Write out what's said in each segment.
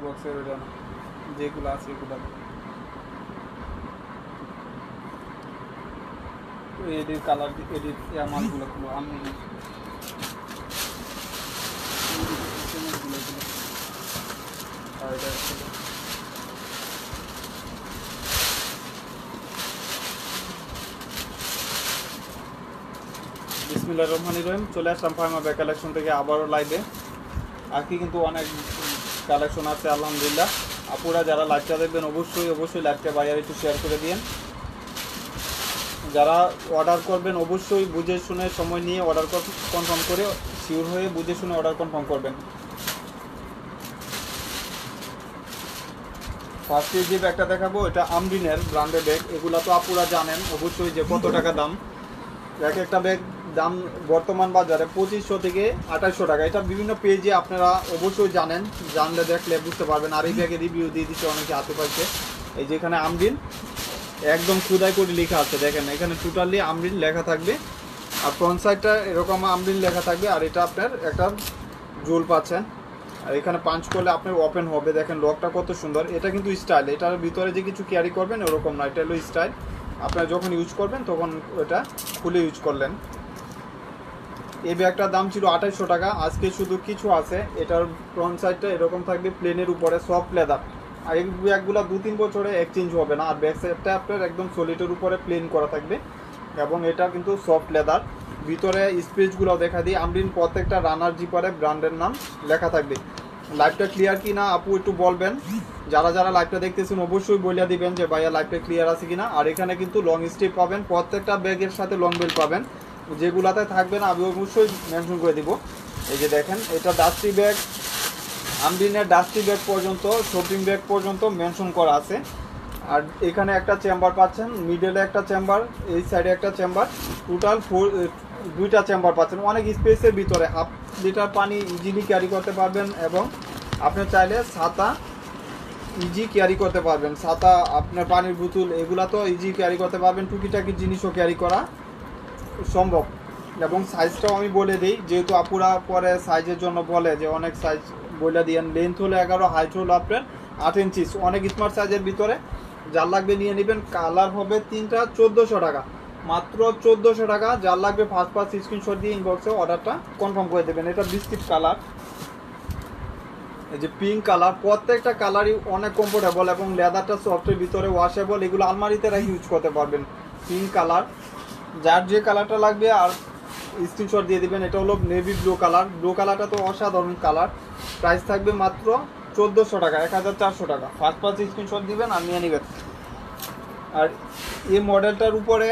বক্সের ওইটা না, যেগুলো আছে এগুলো এডির কালার এডির মালগুলো গুলো আমি আর এটা বিসমিল্লাহির রহমানির রহিম। চলে আসলাম ফার্মা ব্যাগ কালেকশন থেকে আবারও লাইভে। আর কি কিন্তু অনেক কালেকশন আছে আলহামদুলিল্লাহ। আপুরা যারা লাইভটা দেখবেন অবশ্যই লাইভটা বাইরে একটু শেয়ার করে দিন। যারা অর্ডার করবেন অবশ্যই বুঝে শুনে সময় নিয়ে অর্ডার কনফার্ম করে শিওর হয়ে বুঝে শুনে অর্ডার কনফার্ম করবেন। ফার্স্টে যে ব্যাগটা দেখাবো এটা আমরিনের ব্র্যান্ডের ব্যাগ। এগুলো তো আপুরা জানেন অবশ্যই যে কত টাকা দাম। এক একটা ব্যাগ দাম বর্তমান বাজারে 2500 থেকে 2800 টাকা। এটা বিভিন্ন পেজে আপনারা অবশ্যই জানেন, জানলে দেখলে বুঝতে পারবেন। আর এই ব্যাগের রিভিউ দিয়ে দিচ্ছে অনেকে হাতে পাইছে। এই যে এখানে আমরিন একদম খুদাই করে লেখা আছে, দেখেন এখানে টোটালি আমরিন লেখা থাকবে। আর ফ্রন্ট সাইডটা এরকম আমরিন লেখা থাকবে। আর এটা আপনার একটা জোল পাচ্ছেন। আর এখানে পাঞ্চ করলে আপনার ওপেন হবে, দেখেন লকটা কত সুন্দর। এটা কিন্তু স্টাইল, এটার ভিতরে যে কিছু ক্যারি করবেন ওরকম না, এটা হলো স্টাইল। আপনারা যখন ইউজ করবেন তখন ওটা খুলে ইউজ করলেন। এই ব্যাগটার দাম ছিল 2800 টাকা। আজকে শুধু কিছু আছে, এটার ফ্রন্ট সাইডটা এরকম থাকবে প্লেনের উপরে সফট লেদার। আর এই ব্যাগগুলো 2-3 বছরে এক্সচেঞ্জ হবে না। আর ব্যাক সাইডটা আপনার একদম সলিডের উপরে প্লেন করা থাকবে এবং এটা কিন্তু সফট লেদার। ভিতরে স্পেসগুলো দেখা দিই, আমরিন প্রত্যেকটা রানার জিপারে ব্র্যান্ডের নাম লেখা থাকবে। লাইভটা ক্লিয়ার কি না আপু একটু বলবেন। যারা যারা লাইভটা দেখতেছেন অবশ্যই বলিয়া দিবেন যে ভাইয়া লাইভটা ক্লিয়ার আছে কিনা। আর এখানে কিন্তু লং স্ট্রিপ পাবেন, প্রত্যেকটা ব্যাগের সাথে লং বেল পাবেন। যেগুলাতে থাকবে না আমি অবশ্যই মেনশন করে দিব। এই যে দেখেন এটা ডাস্টি ব্যাগ, আমরিনের ডাস্টি ব্যাগ পর্যন্ত শপিং ব্যাগ পর্যন্ত মেনশন করা আছে। আর এখানে একটা চেম্বার পাচ্ছেন, মিডলে একটা চেম্বার, এই সাইডে একটা চেম্বার, টোটাল 2টা চেম্বার পাচ্ছেন। অনেক স্পেসের ভিতরে 1/2 লিটার পানি ইজিলি ক্যারি করতে পারবেন এবং আপনি চাইলে ছাতা ইজি ক্যারি করতে পারবেন। ছাতা আপনার পানির বোতল এগুলা তো ইজি ক্যারি করতে পারবেন, টুকিটাকি জিনিসও ক্যারি করা সম্ভব। এবং সাইজটাও আমি বলে দিই, যেহেতু আপুরা পরে সাইজের জন্য বলে যে অনেক সাইজ বলে দিয়েন। লেন্থ হলো 11, হাইট হলো আপনার 8 ইঞ্চি। অনেক স্মার্ট সাইজের ভিতরে যার লাগবে নিয়ে নেবেন। কালার হবে 3টা 1400 টাকা, মাত্র 1400 টাকা। যার লাগবে ফার্স্ট স্ক্রিনশট দিয়ে ইনবক্সে অর্ডারটা কনফার্ম করে দেবেন। এটা বিস্কিট কালার, এই যে পিঙ্ক কালার, প্রত্যেকটা কালারই অনেক কমফোর্টেবল এবং লেদারটা সফটের ভিতরে ওয়াশেবল। এগুলো আলমারিতে রেখে ইউজ করতে পারবেন। পিঙ্ক কালার, যার যে কালারটা লাগবে আর স্ক্রিনশট দিয়ে দিবেন। এটা হলো নেভি ব্লু কালার, ব্লু কালারটা তো অসাধারণ কালার। প্রাইস থাকবে মাত্র 1400 টাকা, 1400 টাকা। ফার্স্ট স্ক্রিনশট দিবেন আর নিয়ে নেবেন। আর এই মডেলটার উপরে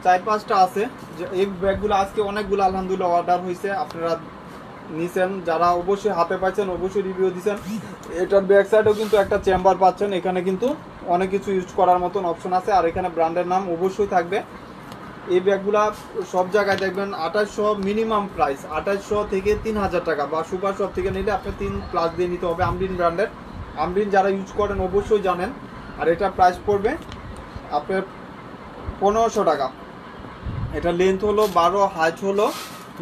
4-5টা আছে। যে এই ব্যাগগুলো আজকে অনেকগুলো আলহামদুলিল্লাহ অর্ডার হয়েছে, আপনারা নিছেন। যারা অবশ্যই হাতে পাচ্ছেন অবশ্যই রিভিউ দিচ্ছেন। এটার ব্যাক সাইডেও কিন্তু একটা চেম্বার পাচ্ছেন। এখানে কিন্তু অনেক কিছু ইউজ করার মতন অপশন আছে। আর এখানে ব্র্যান্ডের নাম অবশ্যই থাকবে। এই ব্যাগগুলা সব জায়গায় দেখবেন 2800 মিনিমাম প্রাইস, 2800 থেকে 3000 টাকা। বা সুপার শপ থেকে নিলে আপনি 3+ দিয়ে নিতে হবে। আমরিন ব্র্যান্ডের, আমরিন যারা ইউজ করেন অবশ্যই জানেন। আর এটা প্রাইস পড়বে আপনার 1500 টাকা। এটা লেন্থ হলো 12, হাইট হলো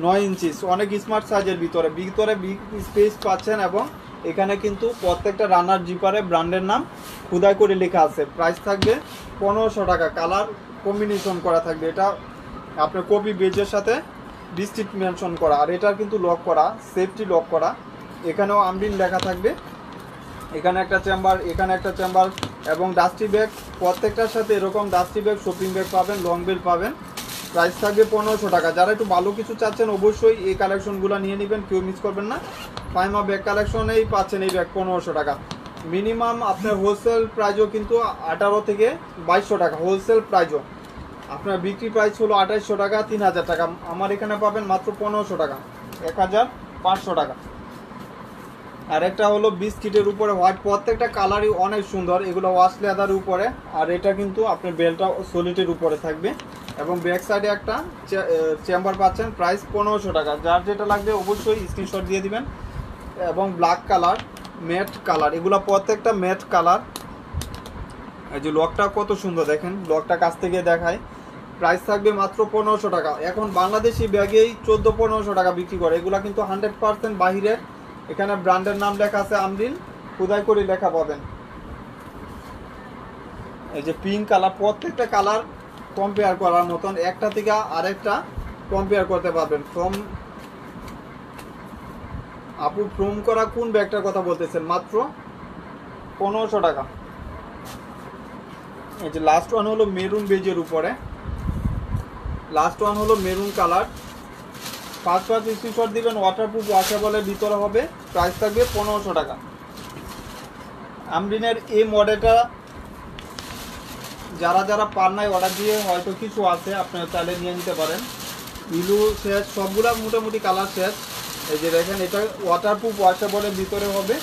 9 ইঞ্চি। অনেক স্মার্ট সাইজের ভিতরে বিগ স্পেস পাচ্ছেন। এবং এখানে কিন্তু প্রত্যেকটা রানার জিপারে ব্র্যান্ডের নাম খুদাই করে লেখা আছে। প্রাইস থাকবে 1500 টাকা। কালার কম্বিনেশন করা থাকবে। এটা আপনার কপি বেজের সাথে ডিস্ট্রিক্ট মেনশন করা। আর এটা কিন্তু লক করা, সেফটি লক করা। এখানেও আমরিন লেখা থাকবে। এখানে একটা চেম্বার, এখানে একটা চেম্বার এবং ডাস্টি ব্যাগ। প্রত্যেকটার সাথে এরকম ডাস্টি ব্যাগ, শপিং ব্যাগ পাবেন, লং বেল পাবেন। প্রাইস থাকবে 1500 টাকা। যারা একটু ভালো কিছু চাচ্ছেন অবশ্যই এই কালেকশনগুলো নিয়ে নেবেন, কেউ মিস করবেন না। ফাইমা ব্যাগ কালেকশনেই পাচ্ছেন এই ব্যাগ 1500 টাকা। মিনিমাম আপনার হোলসেল প্রাইজও কিন্তু 18 থেকে 2200 টাকা হোলসেল প্রাইজও। আপনার বিক্রি প্রাইস হলো 2800 টাকা, 3000 টাকা। আমার এখানে পাবেন মাত্র 1500 টাকা, 1500 টাকা। আর একটা হলো বিস্কিটের উপরে হোয়াইট, প্রত্যেকটা কালারই অনেক সুন্দর। এগুলো ওয়াশ লেদারের উপরে। আর এটা কিন্তু আপনার বেলটা সলিডের উপরে থাকবে এবং ব্যাক সাইডে একটা চেম্বার পাচ্ছেন। প্রাইস 1500 টাকা। যার যেটা লাগবে অবশ্যই স্ক্রিনশট দিয়ে দিবেন। এবং ব্ল্যাক কালার, ম্যাট কালার, এগুলো প্রত্যেকটা ম্যাট কালার। এই যে লকটা কত সুন্দর, দেখেন লকটা কাছ থেকে দেখায়। প্রাইস থাকবে মাত্র 1500 টাকা। এখন বাংলাদেশি ব্যাগেই 1400-1500 টাকা বিক্রি করে। এগুলো কিন্তু 100% বাহিরের। এখানে ব্র্যান্ডের নাম লেখা আছে আমরিন খোদাই করে লেখা পাবেন। এই যে পিঙ্ক কালার, প্রত্যেকটা কালার কম্পেয়ার করার মতন, একটা থেকে আরেকটা কম্পেয়ার করতে পারবেন। আপু ফ্রম করা কোন ব্যাগটার কথা বলতেছেন? মাত্র 1500 টাকা। এই যে লাস্ট ওয়ান হলো মেরুন বেজের উপরে, লাস্ট ওয়ান হলো মেরুন কালার। 5 স্ক্রিনশট দিবেন, ওয়াটারপ্রুফ ওয়াশেবলের ভিতরে হবে, প্রাইস থাকবে 1500 টাকা। আমরিনের এই মডেলটা যারা যারা পার নাই অর্ডার দিয়ে হয়তো কিছু আছে, আপনারা চাইলে নিয়ে নিতে পারেন। ইলু শেষ, সবগুলা মোটামুটি কালার শেষ। এই যে দেখেন এটা ওয়াটারপ্রুফ ওয়াশেবলের ভিতরে হবে।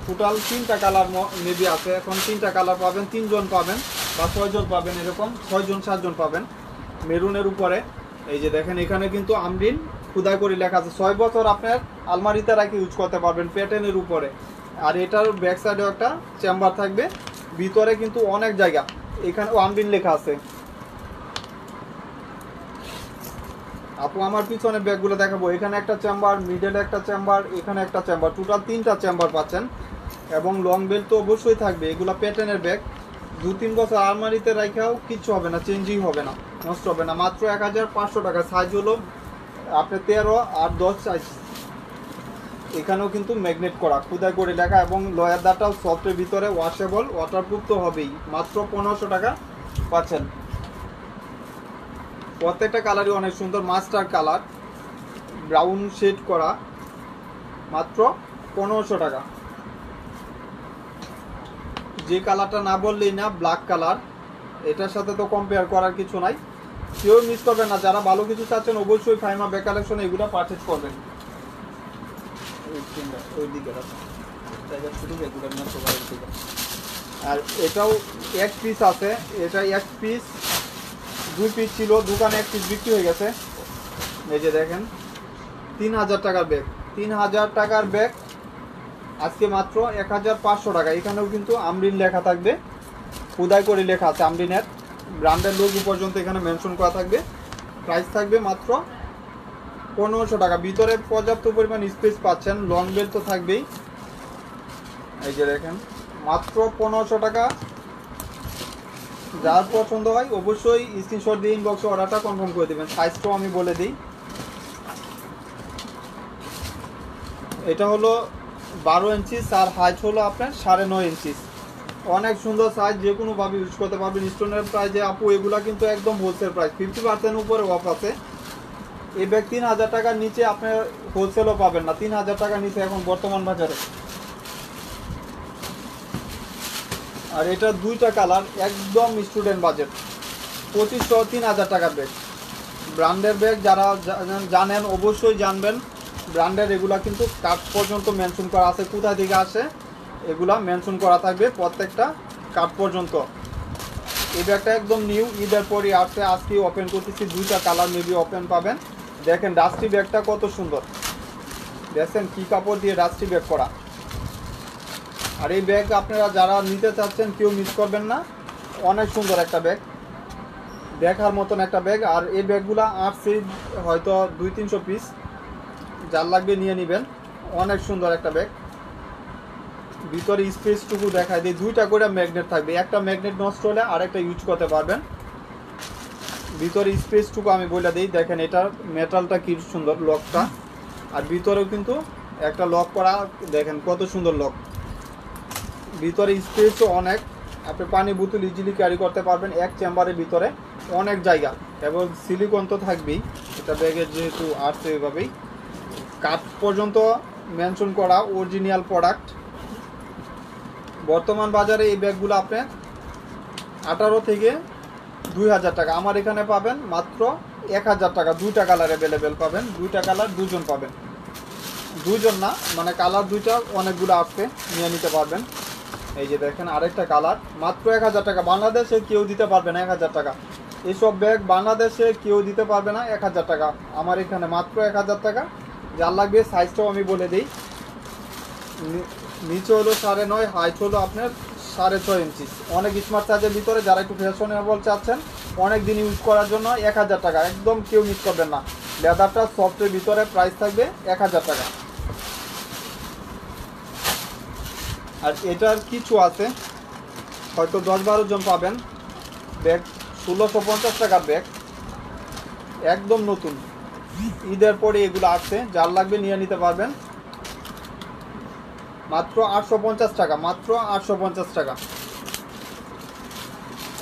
টোটাল 3টা কালার মেবি আছে, এখন 3টা কালার পাবেন, 3 জন পাবেন বা 6 জন পাবেন, এরকম 6 জন 7 জন পাবেন মেরুনের উপরে। এই যে দেখেন এখানে কিন্তু আমরিন খোদাই করে লেখা আছে, 6 বছর আপনার আলমারিতে রাখি ইউজ করতে পারবেন প্যাটার্নের উপরে। আর এটার ব্যাক সাইডেও একটা চেম্বার থাকবে, ভিতরে কিন্তু অনেক জায়গা, এখানেও আমরিন লেখা আছে। আপু আমার পিছনে ব্যাগগুলো দেখাবো, এখানে একটা চেম্বার, মিডলে একটা চেম্বার, এখানে একটা চেম্বার, টোটাল 3টা চেম্বার পাচ্ছেন। এবং লং বেল্ট তো অবশ্যই থাকবে, এগুলো প্যাটার্নের ব্যাগ, 2-3 বছর আলমারিতে রাখাও কিচ্ছু হবে না, চেঞ্জই হবে না, নষ্ট হবে না। মাত্র 1500 টাকা। সাইজ হলো আপনার 13 আর 10 সাইজ। এখানেও কিন্তু ম্যাগনেট করা, খোদাই করে লেখা, এবং লয়ার দাটাও সফটের ভিতরে, ওয়াশেবল, ওয়াটারপ্রুফ তো হবেই। মাত্র 1500 টাকা পাচ্ছেন। প্রত্যেকটা কালারই অনেক সুন্দর, মাস্টার কালার, ব্রাউন শেড করা, মাত্র 1500 টাকা। যে কালারটা না বললেই না, ব্ল্যাক কালার, এটার সাথে তো কম্পেয়ার করার কিছু নাই। কেউ মিস করবেন না, যারা ভালো কিছু চাচ্ছেন অবশ্যই ফাইমা ব্যাগ কালেকশন এগুলো পারচেজ করবেন। আর এটাও এক পিস আছে, এটা এক পিস, 2 পিস ছিল, দোকানে 1 পিস বিক্রি হয়ে গেছে। এই যে দেখেন 3000 টাকার ব্যাগ, 3000 টাকার ব্যাগ আজকে মাত্র 1500 টাকা। এখানেও কিন্তু আমরিন লেখা থাকবে, খোদাই করে লেখা আছে, আমরিনের ব্র্যান্ডের লোগো পর্যন্ত এখানে মেনশন করা থাকবে। প্রাইস থাকবে মাত্র 1500 টাকা। ভিতরে পর্যাপ্ত পরিমাণ স্পেস পাচ্ছেন, লং বেল্ট তো থাকবেই। এই যে দেখেন মাত্র 1500 টাকা। যার পছন্দ হয় অবশ্যই স্ক্রিনশট দিয়ে ইনবক্সে অর্ডারটা কনফার্ম করে দেবেন। সাইজটাও আমি বলে দিই, এটা হলো 12 ইঞ্চি, আর হাইট হলো আপনার 9.5 ইঞ্চি। অনেক সুন্দর সাইজ, যে কোনোভাবে ইউজ করতে পারবেন। স্টোনের প্রাইজে আপু এগুলা কিন্তু একদম হোলসেল প্রাইস, 50% উপরে অফ আছে। এই ব্যাগ 3000 টাকার নিচে আপনার হোলসেলও পাবেন না, 3000 টাকার নিচে এখন বর্তমান বাজারে। আর এটা 2টা কালার, একদম স্টুডেন্ট বাজেট, 2500 3000 টাকার ব্যাগ। ব্র্যান্ডের ব্যাগ যারা জানেন অবশ্যই জানবেন, ব্র্যান্ডের এগুলা কিন্তু কার্ড পর্যন্ত মেনশন করা আছে, কোথায় থেকে আসে এগুলা মেনশন করা থাকবে প্রত্যেকটা কার্ড পর্যন্ত। এই ব্যাগটা একদম নিউ, ঈদের পরই আসছে, আজকে ওপেন করতেছি। 2টা কালার মেবি ওপেন পাবেন। দেখেন ডাস্টি ব্যাগটা কত সুন্দর, দেখেন কি কাপড় দিয়ে ডাস্টি ব্যাগ করা। আর এই ব্যাগ আপনারা যারা নিতে চাচ্ছেন কেউ মিস করবেন না, অনেক সুন্দর একটা ব্যাগ, দেখার মতন একটা ব্যাগ। আর এই ব্যাগগুলা আসছে হয়তো 200-300 পিস, যার লাগবে নিয়ে নেবেন। অনেক সুন্দর একটা ব্যাগ, ভিতরে স্পেসটুকু দেখায় দিয়ে 2টা করে ম্যাগনেট থাকবে, একটা ম্যাগনেট নষ্ট হলে আরেকটা ইউজ করতে পারবেন। ভিতরে স্পেসটুকু আমি বলে দিই, দেখেন এটার মেটালটা কি সুন্দর, লকটা। আর ভিতরেও কিন্তু একটা লক করা, দেখেন কত সুন্দর লক। ভিতরে স্পেসও অনেক, আপনি পানি বোতল ইজিলি ক্যারি করতে পারবেন এক চেম্বারের ভিতরে, অনেক জায়গা। এবং সিলিকন তো থাকবেই, এটা ব্যাগের যেহেতু আসছে এভাবেই। কাঠ পর্যন্ত মেনশন করা, অরিজিনাল প্রোডাক্ট। বর্তমান বাজারে এই ব্যাগগুলো আপনি 18 থেকে 2000 টাকা, আমার এখানে পাবেন মাত্র 1000 টাকা। 2টা কালার অ্যাভেলেবেল পাবেন, 2টা কালার 2 জন পাবেন, 2 জন না মানে কালার 2টা অনেকগুলো আসছে, নিয়ে নিতে পারবেন। এই যে দেখেন আরেকটা কালার, মাত্র 1000 টাকা। বাংলাদেশে কেউ দিতে পারবে না 1000 টাকা, এইসব ব্যাগ বাংলাদেশে কেউ দিতে পারবে না 1000 টাকা, আমার এখানে মাত্র 1000 টাকা। যার লাগবে সাইজটাও আমি বলে দিই, নিচে হলো 9.5, হাইট হলো আপনার 6.5 ইঞ্চি। অনেক স্মার্ট সাইজের ভিতরে, যারা একটু ফ্যাশনেবল চাচ্ছেন অনেক দিন ইউজ করার জন্য 1000 টাকা, একদম কেউ মিস করবেন না। লেদারটা সফটের ভিতরে, প্রাইস থাকবে 1000 টাকা। আর এটার কিছু আছে, হয়তো 10-12 জন পাবেন। ব্যাগ 1650 টাকার ব্যাগ, একদম নতুন, ঈদের পরে এগুলো আছে, যার লাগবে নিয়ে নিতে পারবেন। মাত্র 850 টাকা, মাত্র 850 টাকা।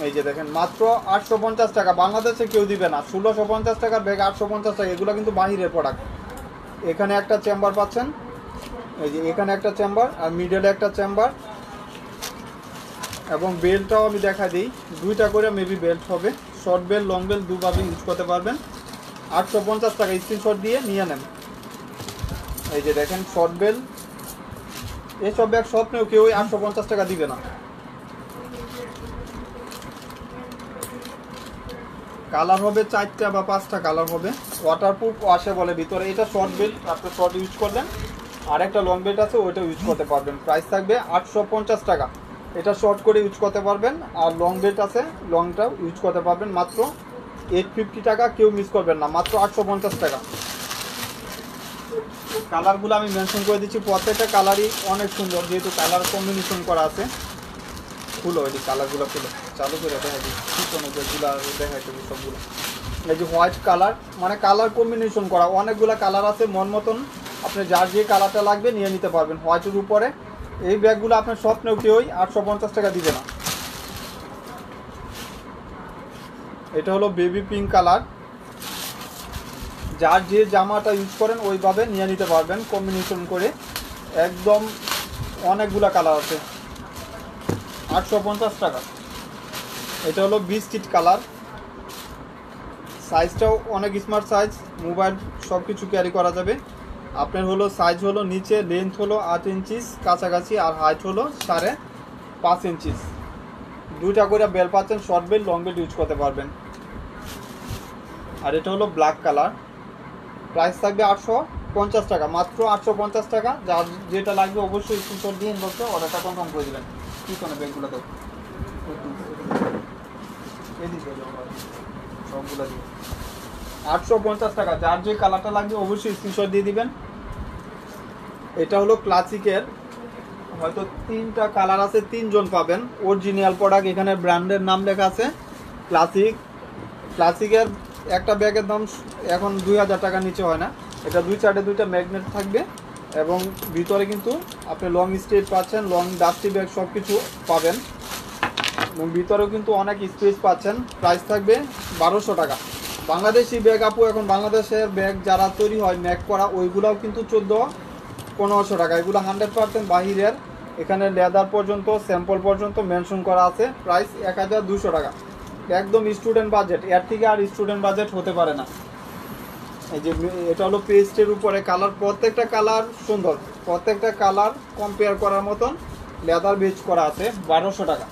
এই যে দেখেন, মাত্র 850 টাকা। বাংলাদেশে কেউ দিবে না 1650 টাকার ব্যাগ, 850 টাকা। এগুলো কিন্তু বাহিরের প্রোডাক্ট। এখানে একটা চেম্বার পাচ্ছেন, এই যে এখানে একটা চেম্বার, আর মিডলে একটা চেম্বার, এবং বেল্টটাও আমি দেখা দিই, দুইটা করে মেবি বেল্ট হবে। শর্ট বেল্ট, লং বেল্ট দুভাবে ইউজ করতে পারবেন। 850 টাকা, স্ক্রিনশট দিয়ে নিয়ে নেন। এই যে দেখেন শর্ট বেল্ট, এসব ব্যাগ স্বপ্নেও কেউ 850 টাকা দিবে না। কালার হবে 4টা বা 5টা কালার হবে। ওয়াটারপ্রুফ আসে বলে ভিতরে। এটা শর্ট বেল্ট, আপনি শর্ট ইউজ করবেন। আর একটা লং বেল্ট আছে, ওইটা ইউজ করতে পারবেন। প্রাইস থাকবে 850 টাকা। এটা শর্ট করে ইউজ করতে পারবেন, আর লং বেল্ট আছে, লংটাও ইউজ করতে পারবেন। মাত্র 850 টাকা, কেউ মিস করবেন না, মাত্র 850 টাকা। কালারগুলো আমি মেনশন করে দিচ্ছি, প্রত্যেকটা কালারই অনেক সুন্দর, যেহেতু কালার কম্বিনেশন করা আছে। খুলো ওই যে কালারগুলো, খুলো, চালু করে দেখা দিই পিছনে যেগুলো দেখাইতে সবগুলো। এই যে হোয়াইট কালার, মানে কালার কম্বিনেশন করা, অনেকগুলো কালার আছে। মন মতন আপনি যার যে কালারটা লাগবে নিয়ে নিতে পারবেন। হোয়াইটের উপরে এই ব্যাগগুলো আপনার স্বপ্নেও কেউই 850 টাকা দিবে না। এটা হলো বেবি পিঙ্ক কালার, যার যে জামাটা ইউজ করেন ওইভাবে নিয়ে নিতে পারবেন কম্বিনেশন করে। একদম অনেকগুলা কালার আছে, 850 টাকা। এটা হলো বিস্কিট কালার, সাইজটাও অনেক স্মার্ট সাইজ, মোবাইল সব কিছু ক্যারি করা যাবে। আপনার হলো সাইজ হলো নিচে লেন্থ হলো 8 ইঞ্চিস কাছাকাছি, আর হাইট হলো 5.5 ইঞ্চিস। দুইটা করে বেল পাচ্ছেন, short bell, long bell use করতে পারবেন। আর এটা হলো ব্ল্যাক কালার, প্রাইস থাকবে 850 টাকা, মাত্র 850 টাকা। যার যেটা লাগবে অবশ্যই স্ক্রিনশট দিয়ে ইনবক্সে অর্ডারটা কনফার্ম করে দেবেন। কি কোনো ব্যাগগুলো দেবো, সবগুলো দিবেন 850 টাকা। যার যে কালারটা লাগবে অবশ্যই স্ক্রিনশট দিয়ে দিবেন। এটা হলো ক্লাসিকের, হয়তো 3টা কালার আছে, 3 জন পাবেন। অরিজিনাল প্রোডাক্ট, এখানে ব্র্যান্ডের নাম লেখা আছে ক্লাসিকের। একটা ব্যাগের দাম এখন 2000 টাকার নিচে হয় না। এটা দুই সাইডে 2টা ম্যাগনেট থাকবে, এবং ভিতরে কিন্তু আপনি লং স্টেজ পাচ্ছেন, লং ডাস্টি ব্যাগ সব কিছু পাবেন, এবং ভিতরেও কিন্তু অনেক স্পেস পাচ্ছেন। প্রাইস থাকবে 1200 টাকা। বাংলাদেশি ব্যাগ আপু, এখন বাংলাদেশের ব্যাগ যারা তৈরি হয় ম্যাক করা, ওইগুলাও কিন্তু 1400-1500 টাকা। এগুলো 100% বাহিরের। এখানে লেদার পর্যন্ত, স্যাম্পল পর্যন্ত মেনশন করা আছে। প্রাইস 1200 টাকা, একদম স্টুডেন্ট বাজেট। এর থেকে আর স্টুডেন্ট বাজেট হতে পারে না। এই যে এটা হলো পেস্টের উপরে কালার, প্রত্যেকটা কালার সুন্দর, প্রত্যেকটা কালার কম্পেয়ার করার মতন লেদার বেচ করা আছে। 1200 টাকা।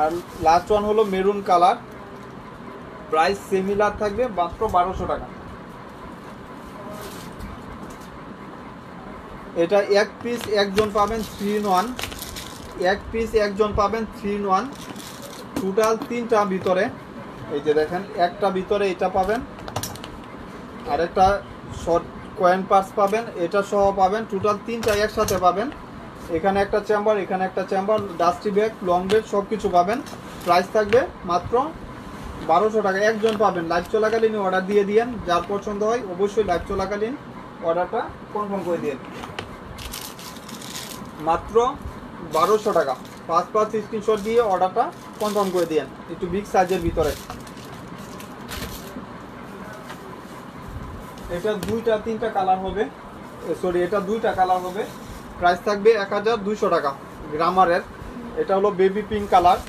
আর লাস্ট ওয়ান হলো মেরুন কালার, প্রাইস সিমিলার থাকবে, মাত্র 1200 টাকা। এটা এক পিস একজন পাবেন 3 in 1, এক পিস একজন পাবেন 3 in 1, টোটাল 3টা ভিতরে। এই যে দেখেন, একটা ভিতরে এটা পাবেন, আর একটা শর্ট কয়েন পার্স পাবেন, এটা সহ পাবেন, টোটাল 3টা একসাথে পাবেন। এখানে একটা চেম্বার, এখানে একটা chamber, dusty bag, long bed সব কিছু পাবেন। প্রাইস থাকবে মাত্র 1200 টাকা, একজন পাবেন। লাইভ চলাকালীন অর্ডার দিয়ে দিয়েন, যার পছন্দ হয় অবশ্যই লাইভ চলাকালীন অর্ডারটা কনফার্ম করে দিন। মাত্র 1200 টাকা, 5 স্ক্রিনশট দিয়ে অর্ডারটা কনফার্ম করে দিন। একটু বিগ সাইজের ভিতরে। এটা 2-3টা কালার হবে, সরি এটা 2টা কালার হবে। প্রাইস থাকবে 1200 টাকা, গ্রামারের। এটা হলো বেবি পিঙ্ক কালার,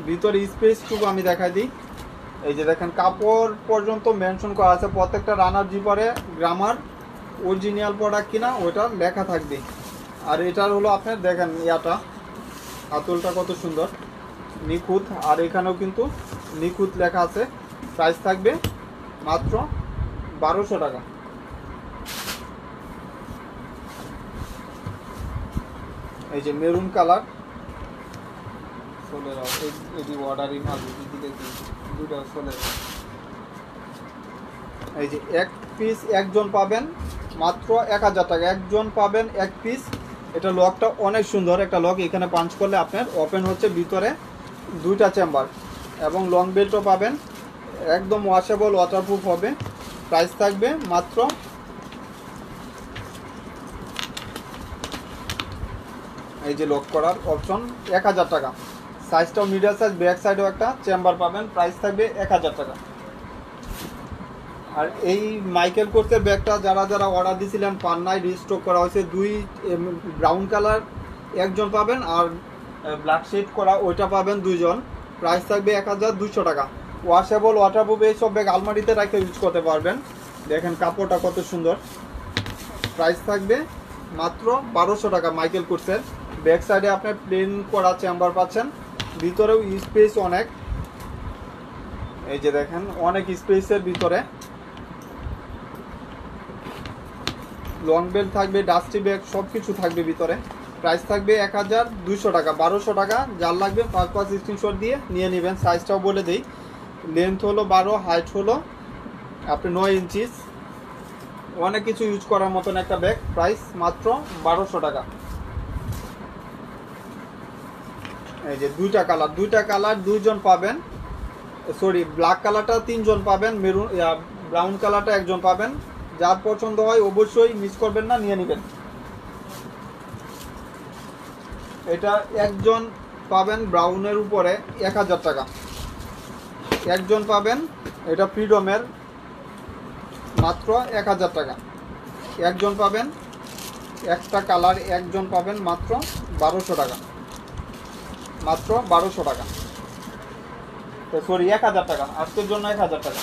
ভিতরে স্পেসটুকু আমি দেখাই দিই। এই যে দেখেন, কাপড় পর্যন্ত মেনশন করা আছে। প্রত্যেকটা রানার জিপারে গ্রামার অরিজিনাল প্রোডাক্ট কিনা ওইটা লেখা থাকবে। আর এটার হলো আপনার দেখেন ইয়াটা, আঁচলটা কত সুন্দর, নিখুঁত। আর এখানেও কিন্তু নিখুঁত লেখা আছে। প্রাইস থাকবে মাত্র 1200 টাকা। এই যে মেরুন কালার, চলে যাও এই অর্ডারই মাল দুটো চলে যাও। এই যে এক পিস একজন পাবেন মাত্র 1000 টাকা, একজন পাবেন এক পিস এটা লকটা অনেক সুন্দর একটা লক, এখানে পাঞ্চ করলে আপনার ওপেন হচ্ছে, ভিতরে দুইটা চেম্বার এবং লং বেল্টও পাবেন, একদম ওয়াশেবল ওয়াটারপ্রুফ হবে। প্রাইস থাকবে মাত্র, এই যে লক করার অপশন, 1000 টাকা। সাইজটাও মিডিয়াম সাইজ, ব্যাক সাইডেও একটা চেম্বার পাবেন, প্রাইস থাকবে 1000 টাকা। আর এই মাইকেল কোর্সের ব্যাগটা যারা যারা অর্ডার দিয়েছিলেন পান নাই, রিস্টক করা হয়েছে। দুই ব্রাউন কালার একজন পাবেন, আর ব্ল্যাক শেড করা ওইটা পাবেন দুইজন। প্রাইস থাকবে 1200 টাকা। ওয়াশেবল ওয়াটারপ্রুফ, এইসব ব্যাগ আলমারিতে রেখে ইউজ করতে পারবেন। দেখেন কাপড়টা কত সুন্দর। প্রাইস থাকবে মাত্র 1200 টাকা মাইকেল কোর্সের। ব্যাক সাইডে আপনি প্লেন করা চেম্বার পাচ্ছেন, ভিতরেও স্পেস অনেক, এই যে দেখেন অনেক স্পেসের ভিতরে। লং বেল্ট থাকবে, ডাস্টি ব্যাগ সব কিছু থাকবে ভিতরে। প্রাইস থাকবে 1200 টাকা। 1200 টাকা। যার লাগবে 5 স্ক্রিনশট দিয়ে নিয়ে নেবেন। সাইজটাও বলে দিই, লেন্থ হলো 12, হাইট হলো আপনি 9 ইঞ্চিস। অনেক কিছু ইউজ করার মতন একটা ব্যাগ। প্রাইস মাত্র 1200 টাকা। এই যে দুইটা কালার দুইজন পাবেন, সরি ব্ল্যাক কালারটা 3 জন পাবেন, মেরুন ব্রাউন কালারটা একজন পাবেন। যার পছন্দ হয় অবশ্যই মিস করবেন না, নিয়ে নেবেন। এটা একজন পাবেন ব্রাউনের উপরে 1000 টাকা। একজন পাবেন এটা ফ্রিডমের, মাত্র 1000 টাকা। একজন পাবেন একটা কালার, একজন পাবেন মাত্র 1200 টাকা। মাত্র 1200 টাকা, সরি 1000 টাকা, আজকের জন্য 1000 টাকা।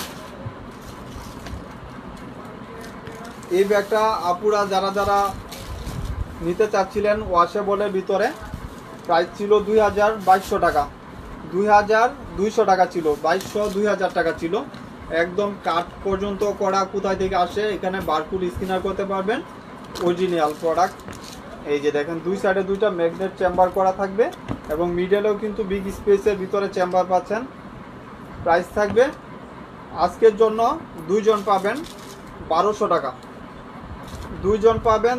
এই ব্যাগটা আপুরা যারা যারা নিতে চাচ্ছিলেন ওয়াশেবলের ভিতরে, প্রাইস ছিল 2200 টাকা। 2200 টাকা ছিল, 2200 2000 টাকা ছিল। একদম কাট পর্যন্ত করা, কোথায় থেকে আসে এখানে বারকোড স্ক্যানার করতে পারবেন। Original product. এই যে দেখেন দুই সাইডে দুইটা ম্যাগনেট চেম্বার করা থাকবে এবং মিডলেও কিন্তু বিগ স্পেসের ভিতরে চেম্বার পাচ্ছেন। প্রাইস থাকবে আজকের জন্য দুইজন পাবেন 1200 টাকা। দুইজন পাবেন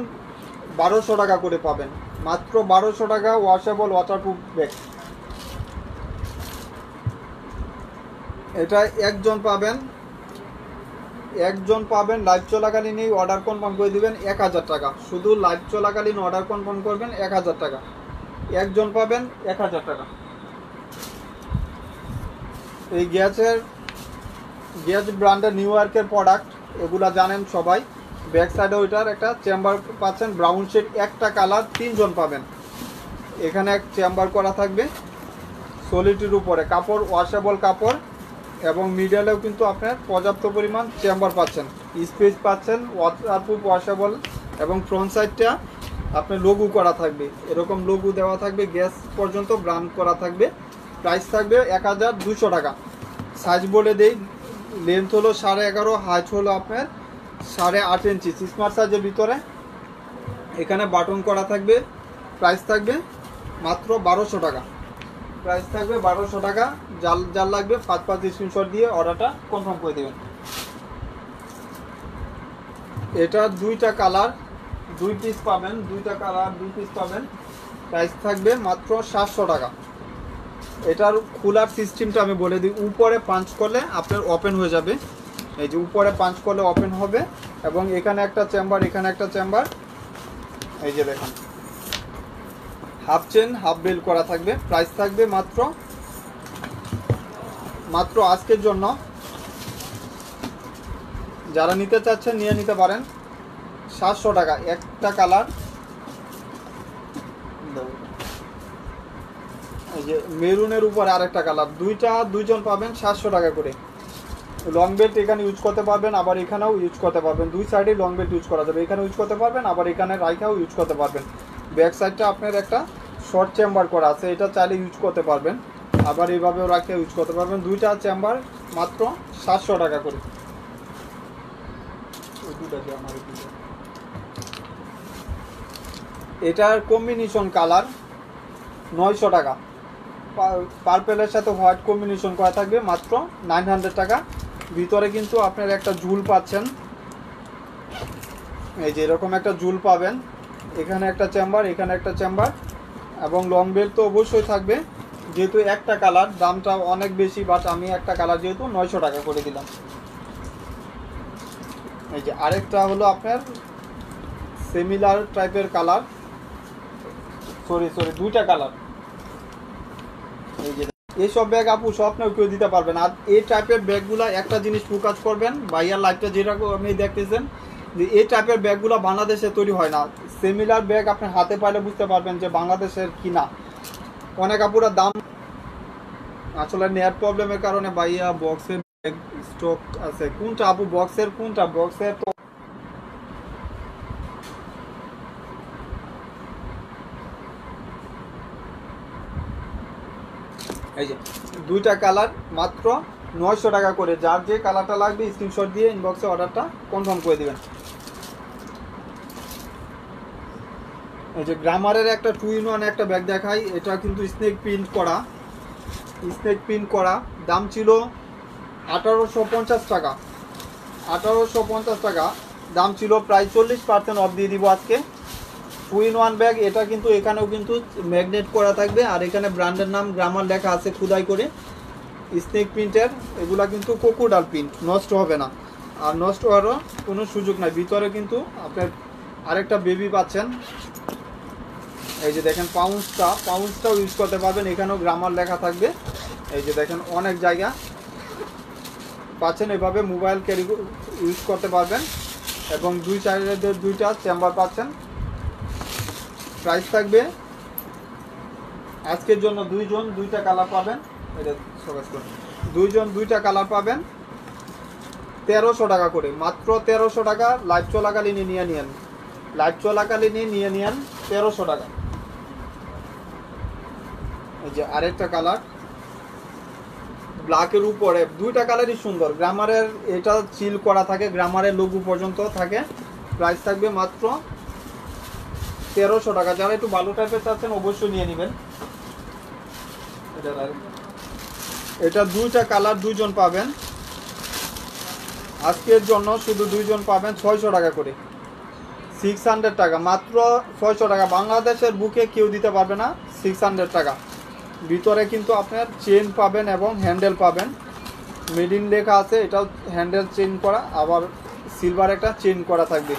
1200 টাকা করে পাবেন, মাত্র 1200 টাকা। Washable waterproof bag. এটা একজন পাবেন লাইভ চলাকালীনই অর্ডার কনফার্ম করে দিবেন 1000 টাকা। শুধু লাইভ চলাকালীন অর্ডার কনফার্ম করবেন 1000 টাকা। একজন পাবেন 1000 টাকা। এই গ্যাস ব্র্যান্ডের নিউ ইয়র্কের প্রোডাক্ট, এগুলা জানেন সবাই। ব্যাক সাইডে ওইটার একটা চেম্বার পাচ্ছেন, ব্রাউন শেড একটা কালার 3 জন পাবেন। এখানে এক চেম্বার করা থাকবে সলিটির উপরে, কাপড় ওয়াশেবল কাপড় এবং মিডলেও কিন্তু আপনার পর্যাপ্ত পরিমাণ চেম্বার পাচ্ছেন, স্পেস পাচ্ছেন, ওয়াটারপ্রুফ ওয়াশেবল। এবং ফ্রন্ট সাইডটা আপনার লোগো করা থাকবে, এরকম লোগো দেওয়া থাকবে, গ্যাস পর্যন্ত ব্র্যান্ড করা থাকবে। প্রাইস থাকবে 1200 টাকা। সাইজ বলে দেই, লেন্থ হলো 11.5, হাইট হলো আপনার 8.5 ইঞ্চি, স্মার্ট সাইজের ভিতরে। এখানে বাটন করা থাকবে। প্রাইস থাকবে মাত্র 1200 টাকা। প্রাইস থাকবে 1200 টাকা। যার লাগবে 5 স্ক্রিনশট দিয়ে অর্ডারটা কনফার্ম করে দেবেন। এটা দুইটা কালার 2 পিস পাবেন, দুইটা কালার 2 পিস পাবেন। প্রাইস থাকবে মাত্র 700 টাকা। এটার খোলার সিস্টেমটা আমি বলে দিই, উপরে পাঞ্চ করলে আপনার ওপেন হয়ে যাবে। এই যে উপরে পাঞ্চ করলে ওপেন হবে এবং এখানে একটা চেম্বার, এখানে একটা চেম্বার। এই যে দেখুন হাফ চেন হাফ বেল্ট করা থাকবে। প্রাইস থাকবে মাত্র আজকের জন্য, যারা নিতে চাচ্ছেন নিয়ে নিতে পারেন, 700 টাকা। একটা কালার, এই যে মেরুনের উপরে আরেকটা কালার, দুইজন পাবেন 700 টাকা করে। লং বেল্ট এখানে ইউজ করতে পারবেন, আবার এখানেও ইউজ করতে পারবেন। দুই সাইডে লং বেল্ট ইউজ করা যাবে, এখানে ইউজ করতে পারবেন, আবার এখানে রাইখাও ইউজ করতে পারবেন। ব্যাক সাইডটা আপনার একটা শর্ট চেম্বার করা আছে, এটা চাইলে ইউজ করতে পারবেন, আবার এইভাবেও রাখে ইউজ করতে পারবেন। দুইটা চেম্বার মাত্র 700 টাকা করে। এটার কম্বিনেশন কালার 900 টাকা। পার্পেলের সাথে হোয়াইট কম্বিনেশন করা থাকবে, মাত্র 900 টাকা। ভিতরে কিন্তু আপনার একটা ঝুল পাচ্ছেন, এই যে এরকম একটা ঝুল পাবেন। এখানে একটা চেম্বার, এখানে একটা চেম্বার, এবং লং বেল্ট তো অবশ্যই থাকবে। যেহেতু একটা কালার, দামটা অনেক বেশি, বাট আমি একটা কালার যেহেতু 900 টাকা করে দিলাম। এই যে আরেকটা হলো আপনার সিমিলার টাইপের কালার, সরি দুইটা কালার। এই যে এইসব ব্যাগ আপু স্বপ্নেও কেউ দিতে পারবেন। আর এই টাইপের ব্যাগগুলো একটা জিনিস ফোকাস করবেন, ভাইয়ার লাইফটা যেটা আপনি দেখতেছেন, যে এই টাইপের ব্যাগগুলো বাংলাদেশে তৈরি হয় না। সিমিলার ব্যাগ আপনি হাতে পাইলে বুঝতে পারবেন যে বাংলাদেশের কিনা। অনেক আপুরা দাম আসলে নেট প্রবলেমের কারণে ভাইয়া বক্সের ব্যাগ স্টক আছে। কোনটা আপু বক্সের, কোনটা বক্সের? তো এই যে দুইটা কালার মাত্র 900 টাকা করে। যার যে কালারটা লাগবে স্ক্রিনশট দিয়ে ইনবক্সে অর্ডারটা কনফার্ম করে দিবেন। এই যে গ্রামারের একটা 2-in-1 একটা ব্যাগ দেখাই। এটা কিন্তু স্নেক প্রিন্ট করা। দাম ছিল 1850 টাকা। 1850 টাকা দাম ছিল, প্রায় 40% অফ দিয়ে দিব আজকে। 2-in-1 bag. এটা কিন্তু এখানেও কিন্তু ম্যাগনেট করা থাকবে, আর এখানে ব্র্যান্ডের নাম গ্রামার লেখা আছে খোদাই করে, স্নেক প্রিন্টের। এগুলা কিন্তু কোকোডাল প্রিন্ট, নষ্ট হবে না, আর নষ্ট হওয়ারও কোনো সুযোগ নাই। ভিতরে কিন্তু আপনার আরেকটা বেবি পাচ্ছেন। এই যে দেখেন পাউন্সটাও ইউজ করতে পারবেন, এখানেও গ্রামার লেখা থাকবে। এই যে দেখেন অনেক জায়গা পাচ্ছেন, এভাবে মোবাইল ক্যারি ইউজ করতে পারবেন, এবং দুই সাইডের দুইটা চেম্বার পাচ্ছেন। প্রাইস থাকবে আজকের জন্য দুইজন দুইটা কালার পাবেন। এটা সকাজ করে দুইজন দুইটা কালার পাবেন 1300 টাকা করে, মাত্র 1300 টাকা। লাইভ চলাকালীন নিয়ে নিয়েন, 1300 টাকা। এই যে আরেকটা কালার ব্ল্যাকের উপরে, দুইটা কালারই সুন্দর। গ্রামারের এটা সিল করা থাকে, গ্রামারের লোগো পর্যন্ত থাকে। প্রাইস থাকবে মাত্র 1300 টাকা। যারা একটু ভালো টাইপের চাচ্ছেন অবশ্যই নিয়ে নেবেন। এটা দুইটা কালার, দুইজন পাবেন আজকের জন্য, শুধু দুইজন পাবেন 600 টাকা করে। 600 টাকা, মাত্র 600 টাকা। বাংলাদেশের বুকে কেউ দিতে পারবে না 600 টাকা। ভিতরে কিন্তু আপনার চেন পাবেন এবং হ্যান্ডেল পাবেন, মেড ইন লেখা আছে। এটাও হ্যান্ডেল চেন করা, আবার সিলভার একটা চেন করা থাকবে।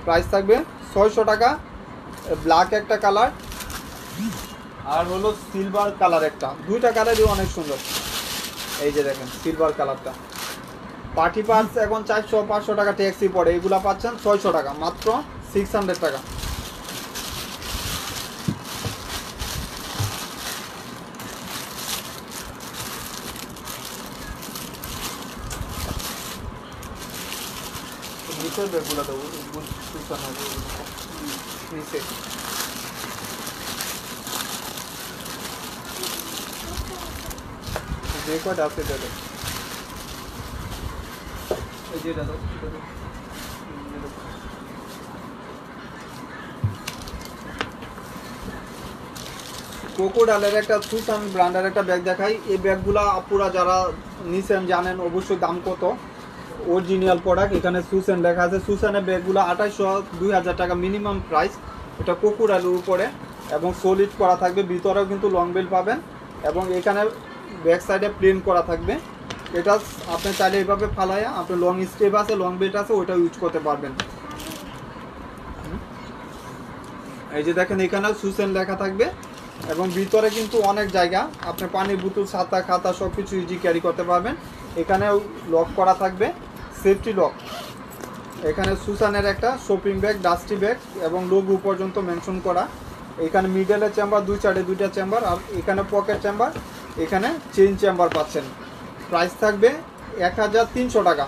প্রাইস থাকবে 600 টাকা। ব্ল্যাক একটা কালার, আর হলো সিলভার কালার একটা। দুইটা কালারই অনেক সুন্দর। এই যে দেখেন সিলভার কালারটা। পার্টি পার্টস এখন 400-500 টাকা ট্যাক্সি পড়ে, এগুলা পাচ্ছেন 600 টাকা, মাত্র 600 টাকা। নিচের ব্যাগগুলো দেবো নিচে। যে কয়টা আছে দাদা, এই যে দাদা কোকোডালের একটা সুসান ব্র্যান্ডের একটা ব্যাগ দেখাই। এই ব্যাগগুলা আপুরা যারা নিছেন জানেন অবশ্যই দাম কত। অরিজিনাল প্রোডাক্ট, এখানে সুসান লেখা আছে। সুসানের ব্যাগগুলো 2800-2000 টাকা মিনিমাম প্রাইস। এটা কোকোডালের উপরে এবং সলিড করা থাকবে। ভিতরেও কিন্তু লং বেল্ট পাবেন, এবং এখানে ব্যাক সাইডে প্লেন করা থাকবে। এটা আপনি চাইলে এইভাবে ফালাইয়া, আপনার লং স্টেপ আছে, লং বেল্ট আছে, ওইটা ইউজ করতে পারবেন। এই যে দেখেন এখানেও সুসান লেখা থাকবে, এবং ভিতরে কিন্তু অনেক জায়গা, আপনি পানির বোতল, ছাতা, খাতা সব কিছু ইজি ক্যারি করতে পারবেন। এখানেও লক করা থাকবে, সেফটি লক। এখানে সুসানের একটা শপিং ব্যাগ, ডাস্টি ব্যাগ, এবং লোগো পর্যন্ত মেনশন করা। এখানে মিডলে চেম্বার, দুই সাইডে দুইটা চেম্বার, আর এখানে পকেট চেম্বার, এখানে চেইন চেম্বার পাচ্ছেন। প্রাইস থাকবে 1300 টাকা।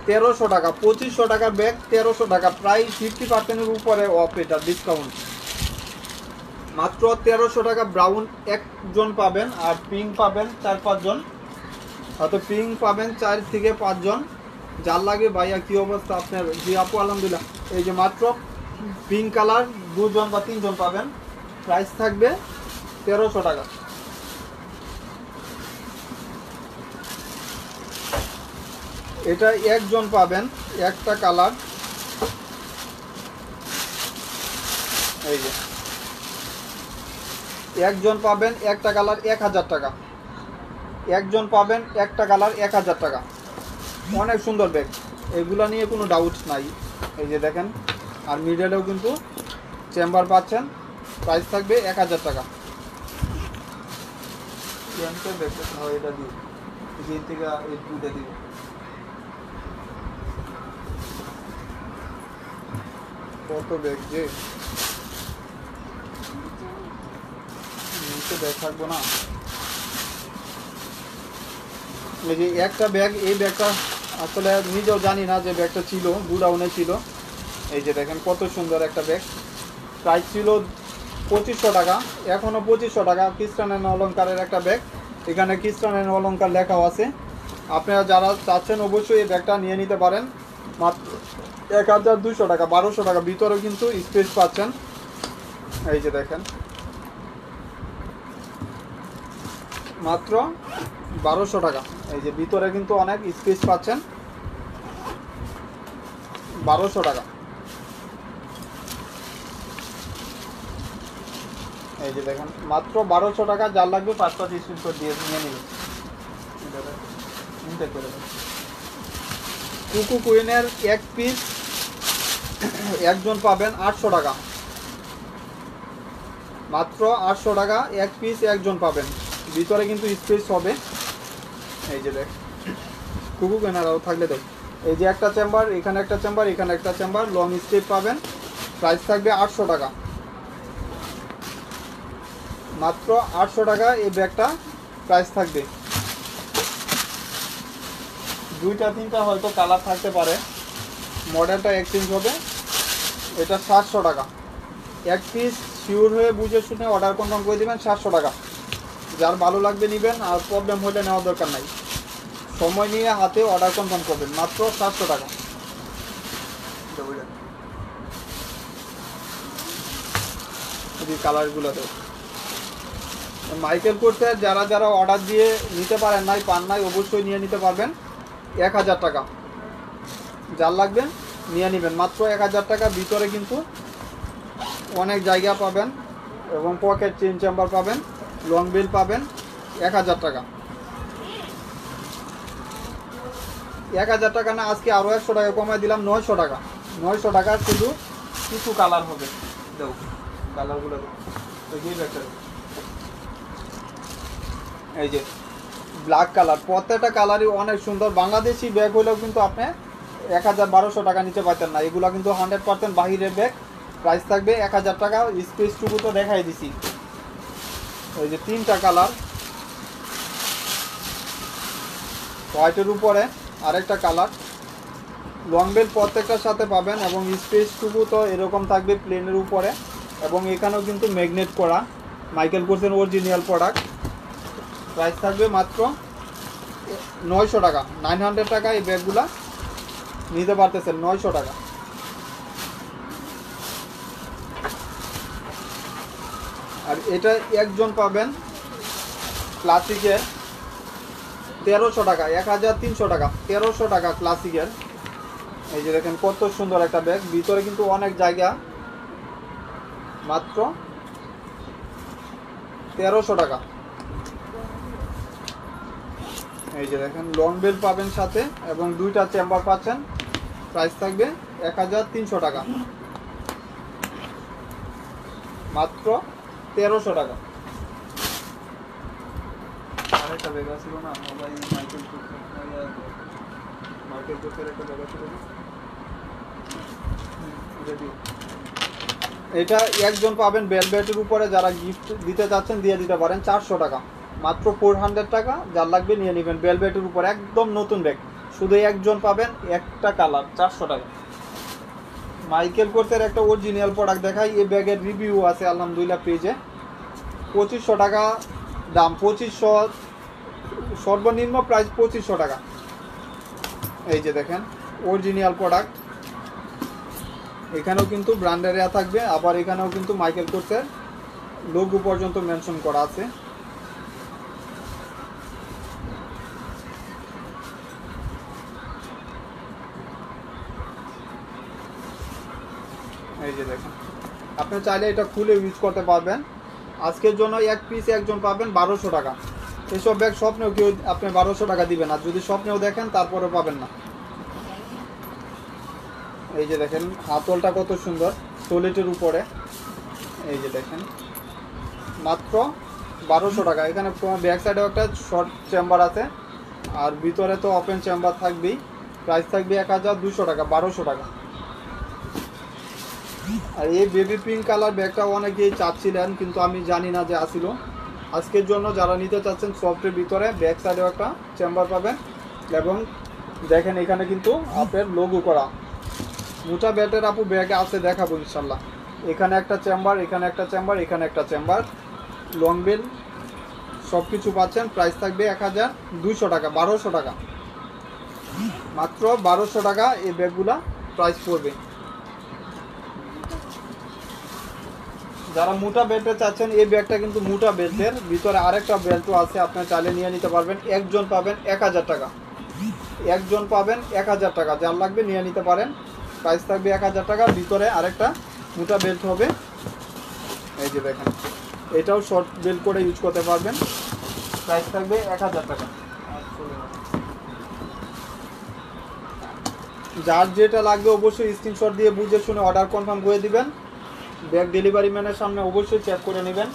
1300 টাকা, 2500 টাকার ব্যাগ 1300 টাকা, প্রায় 50%-এর উপরে অফ, এটা ডিসকাউন্ট। মাত্র 1300 টাকা। ব্রাউন একজন পাবেন, আর পিঙ্ক পাবেন 4-5 জন, হয়তো পিঙ্ক পাবেন 4 থেকে 5 জন। যার লাগে ভাইয়া কি অবস্থা আপনার? জি আপু আলহামদুলিল্লাহ। এই যে মাত্র পিঙ্ক কালার 2 জন বা 3 জন পাবেন। প্রাইস থাকবে 1300 টাকা। এটা একজন পাবেন, একটা কালার। এই যে একজন পাবেন একটা কালার 1000 টাকা, একজন পাবেন একটা কালার 1000 টাকা। অনেক সুন্দর ব্যাগ, এগুলো নিয়ে কোনো ডাউট নাই। এই যে দেখেন, আর মিডলেও কিন্তু চেম্বার পাচ্ছেন, প্রাইস থাকবে 1000 টাকা। এটা দিই দিন থেকে এই দুধে দিব। কত ব্যাগ যে নিচে ব্যাগ থাকবো না। এই যে একটা ব্যাগ, এই ব্যাগটা আসলে নিজেও জানি না যে ব্যাগটা ছিল, গুডাউনে ছিল। এই যে দেখেন কত সুন্দর একটা ব্যাগ, প্রাইস ছিল 2500 টাকা, এখনও 2500 টাকা। খ্রিস্টান এন্ড অলঙ্কারের একটা ব্যাগ, এখানে খ্রিস্টান এন্ড অলঙ্কার লেখাও আছে। আপনারা যারা চাচ্ছেন অবশ্যই এই ব্যাগটা নিয়ে নিতে পারেন, মাত্র 1200 টাকা, 1200 টাকা। ভিতরেও কিন্তু স্পেস পাচ্ছেন। এই যে দেখেন মাত্র 1200 টাকা। এই যে ভিতরে কিন্তু অনেক স্পেস পাচ্ছেন, 1200 টাকা। এই যে দেখেন মাত্র 1200 টাকা। যার লাগবে 5 স্ক্রিনশট দিয়ে নিয়ে নেবেন। কুকু কুইনের এক পিস একজন পাবেন 800 টাকা, মাত্র 800 টাকা এক পিস একজন পাবেন। ভিতরে কিন্তু স্পেস হবে। এই যে দেখ কুকু কুইনারাও থাকলে দেখ, এই যে একটা চেম্বার, এখানে একটা চেম্বার, এখানে একটা চেম্বার, লং স্টেপ পাবেন। প্রাইস থাকবে 800 টাকা, মাত্র 800 টাকা এই ব্যাগটা প্রাইস থাকবে। দুইটা তিনটা হয়তো কালার থাকতে পারে, মডেলটা এক্সচেঞ্জ হবে। এটা 700 টাকা এক পিস। শিওর হয়ে বুঝে শুনে অর্ডার কনফার্ম করে দেবেন, 700 টাকা। যার ভালো লাগবে নেবেন, আর প্রবলেম হলে নেওয়ার দরকার নাই। সময় নিয়ে হাতে অর্ডার কনফার্ম করবেন, মাত্র 700 টাকা। এই কালারগুলোতে মাইকেল কোর্সের যারা যারা অর্ডার দিয়ে নিতে পারেন নাই, পান নাই, অবশ্যই নিয়ে নিতে পারবেন। 1000 টাকা যার লাগবে নিয়ে নেবেন, মাত্র 1000 টাকা। ভিতরে কিন্তু অনেক জায়গা পাবেন এবং পকেট চেন চেম্বার পাবেন, লং বেল পাবেন। 1000 টাকা, 1000 টাকা না, আজকে আরও 100 টাকা কমায় দিলাম, 900 টাকা। 900 টাকা শুধু কিছু কালার হবে। দেখো কালারগুলো এই যে ব্ল্যাক কালার, প্রত্যেকটা কালারই অনেক সুন্দর। বাংলাদেশি ব্যাগ হলেও কিন্তু আপনি 1200 টাকা নিতে পারতেন না। এগুলো কিন্তু 100% বাহিরের ব্যাগ। প্রাইস থাকবে 1000 টাকা। স্পেসটুকু তো দেখাই দিছি। এই যে তিনটা কালার, হোয়াইটের উপরে আরেকটা কালার, লং বেল প্রত্যেকটার সাথে পাবেন এবং স্পেসটুকু তো এরকম থাকবে প্লেনের উপরে। এবং এখানেও কিন্তু ম্যাগনেট করা, মাইকেল কোর্সের অরিজিনাল প্রোডাক্ট। প্রাইস থাকবে মাত্র 900 টাকা, 900 টাকা। এই ব্যাগগুলা নিতে পারতেছেন 900 টাকা। আর এটা একজন পাবেন ক্লাসিকের 1300 টাকা, 1300 টাকা, 1300 টাকা ক্লাসিকের। এই যে দেখেন কত সুন্দর একটা ব্যাগ, ভিতরে কিন্তু অনেক জায়গা, মাত্র 1300 টাকা। এই যে দেখেন লং বেল পাবেন সাথে এবং দুইটা চেম্বার পাচ্ছেন। প্রাইস থাকবে 1300 টাকা, মাত্র 1300 টাকা। আরেকটা ব্যাগ ছিল না, মাইকেল কোর্সের একটা ব্যাগ ছিল না, এটা একজন পাবেন ভেলভেটের উপরে। যারা গিফট দিতে চাচ্ছেন দিয়ে দিতে পারেন, 400 টাকা, মাত্র 400 টাকা। যার লাগবে নিয়ে নেবেন, ভেলভেটের উপরে একদম নতুন ব্যাগ। শুধু একজন পাবেন, একটা কালার, 400 টাকা। মাইকেল কোর্সের একটা অরিজিনাল প্রোডাক্ট দেখাই। এই ব্যাগের রিভিউ আছে আলহামদুলিল্লাহ পেজে। 2500 টাকা দাম, 2500 সর্বনিম্ন প্রাইস, 2500 টাকা। এই যে দেখেন অরিজিনাল প্রোডাক্ট, এখানেও কিন্তু ব্র্যান্ডের এরিয়া থাকবে, আবার এখানেও কিন্তু মাইকেল কোর্সের লোগো পর্যন্ত মেনশন করা আছে। এই যে দেখেন আপনি চাইলে এটা খুলে ইউজ করতে পারবেন। আজকের জন্য এক পিস একজন পাবেন 1200 টাকা। এসব ব্যাগ স্বপ্নেও কেউ আপনি 1200 টাকা দিবেন না, যদি স্বপ্নেও দেখেন তারপরেও পাবেন না। এই যে দেখেন হাতলটা কত সুন্দর, সোলেটের উপরে। এই যে দেখেন মাত্র 1200 টাকা। এখানে ব্যাক সাইডেও একটা শর্ট চেম্বার আছে, আর ভিতরে তো ওপেন চেম্বার থাকবেই। প্রাইস থাকবে 1200 টাকা, 1200 টাকা। আর এই বেবি পিঙ্ক কালার ব্যাগটা অনেকেই চাচ্ছিলেন, কিন্তু আমি জানি না যে আসিল। আজকের জন্য যারা নিতে চাচ্ছেন, সফটের ভিতরে ব্যাক সাইডেও একটা চেম্বার পাবেন, এবং দেখেন এখানে কিন্তু আপনার লোগো করা। মোটা ব্যাটের আপু ব্যাগে আছে, দেখাবো ইনশাল্লাহ। এখানে একটা চেম্বার, এখানে একটা চেম্বার, এখানে একটা চেম্বার, লং বেল সব কিছু পাচ্ছেন। প্রাইস থাকবে 1200 টাকা, 1200 টাকা, মাত্র 1200 টাকা এই ব্যাগগুলা প্রাইস পড়বে। যারা মোটা বেল্টে চাচ্ছেন, এই ব্যাগটা কিন্তু মোটা বেল্টের ভিতরে আরেকটা বেল্টও আছে, আপনার চাইলে নিয়ে নিতে পারবেন। একজন পাবেন 1000 টাকা, একজন পাবেন 1000 টাকা, যার লাগবে নিয়ে নিতে পারেন। প্রাইস থাকবে 1000 টাকা, ভিতরে আরেকটা মোটা বেল্ট হবে। এই যে দেখেন এটাও শর্ট বেল্ট করে ইউজ করতে পারবেন। প্রাইস থাকবে 1000 টাকা। যার যেটা লাগবে অবশ্যই স্ক্রিনশট দিয়ে বুঝে শুনে অর্ডার কনফার্ম করে দিবেন। ব্যাগ ডেলিভারি ম্যানের সামনে অবশ্যই চেক করে নেবেন।